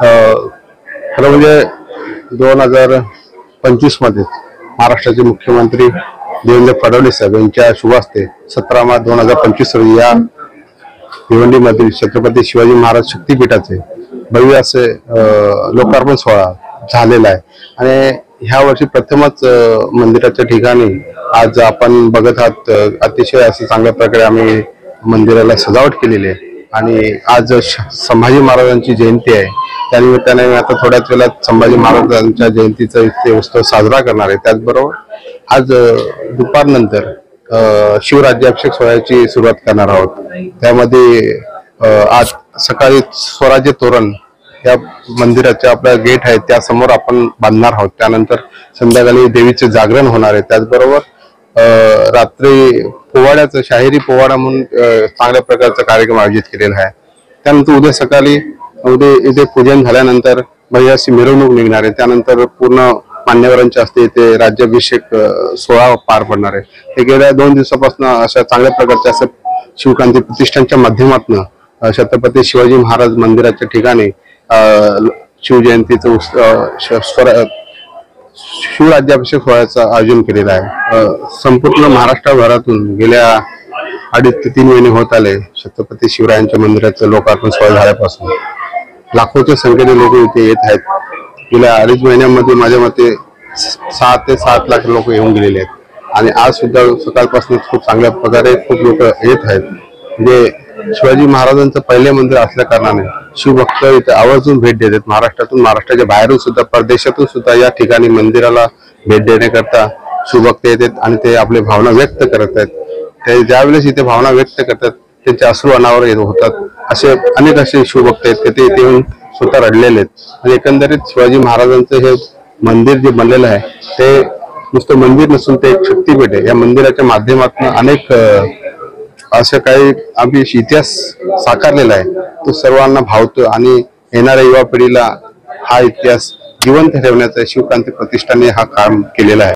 खरं म्हणजे 2025 मध्ये महाराष्ट्राचे मुख्यमंत्री देवेंद्र फडणवीस साहेब यांच्या शुभ हस्ते 17 मार्च 2025 रोजी या भिवंडीमधील छत्रपती शिवाजी महाराज शक्तीपीठाचे भव्य असे लोकार्पण सोहळा झालेला आहे। आणि ह्या वर्षी प्रथमच मंदिराच्या ठिकाणी आज आपण बघत आहात, अतिशय असं चांगल्या प्रकारे आम्ही मंदिराला सजावट केलेली आहे। आणि आज संभाजी महाराजांची जयंती आहे, त्यानिमित्ताने आता थोड्याच वेळात संभाजी महाराजांच्या जयंतीचा इथे उत्सव साजरा करणार आहे। त्याचबरोबर आज दुपारनंतर शिवराज्याभिषेक सोहळ्याची सुरुवात करणार आहोत। त्यामध्ये आज सकाळी स्वराज्य तोरण या मंदिराच्या आपल्या गेट आहे त्या समोर आपण बांधणार आहोत। त्यानंतर संध्याकाळी देवीचे जागरण होणार आहे। त्याचबरोबर रात्री पोवाड्याचं शाहिरी पोवाडा म्हणून चांगल्या प्रकारचा कार्यक्रम आयोजित केलेला आहे। त्यानंतर उद्या सकाळी इथे पूजन झाल्यानंतर भव्य अशी मिरवणूक निघणार आहे। त्यानंतर पूर्ण मान्यवरांच्या हस्ते इथे राज्याभिषेक सोहळा पार पडणार आहे। हे गेल्या 2 दिवसापासून अशा चांगल्या प्रकारच्या असं शिवक्रांती प्रतिष्ठानच्या माध्यमातून छत्रपती शिवाजी महाराज मंदिराच्या ठिकाणी शिवजयंतीचं शिवराज्याभिषेक सोहळ्याचं आयोजन केलेलं आहे। संपूर्ण महाराष्ट्रभरातून गेल्या 2.5 ते 3 महिने होत आले छत्रपती शिवरायांच्या मंदिराचं लोकार्पण सोहळा झाल्यापासून लाखोच्या संख्येने लोक इथे येत आहेत। गेल्या 2.5 महिन्यामध्ये माझ्या मते 6 ते 7 लाख लोक येऊन गेलेले आहेत। आणि आज सुद्धा सकाळपासून खूप चांगल्या प्रकारे खूप लोक येत आहेत। म्हणजे शिवाजी महाराजांचं पहिले मंदिर असल्या कारणाने शिवभक्त इथे आवर्जून भेट देतात। महाराष्ट्राच्या बाहेरून सुद्धा, परदेशातून सुद्धा या ठिकाणी मंदिराला भेट देण्याकरता शिवभक्त येतात आणि ते आपली भावना व्यक्त करत आहेत। ते ज्यावेळेस इथे भावना व्यक्त करतात त्यांचे अश्रू अनावर होतात। असे अनेक असे शिवभक्त आहेत की ते इथे येऊन स्वतः रडलेले आहेत। आणि एकंदरीत शिवाजी महाराजांचं हे मंदिर जे बनलेलं आहे ते नुसतं मंदिर नसून ते एक शक्तीपीठ आहे। या मंदिराच्या माध्यमातून अनेक असं काही आम्ही इतिहास साकारलेला आहे, तो सर्वांना भावतो। आणि येणाऱ्या युवा पिढीला हा इतिहास जिवंत ठेवण्याचा शिवक्रांती प्रतिष्ठानने हा काम केलेला आहे।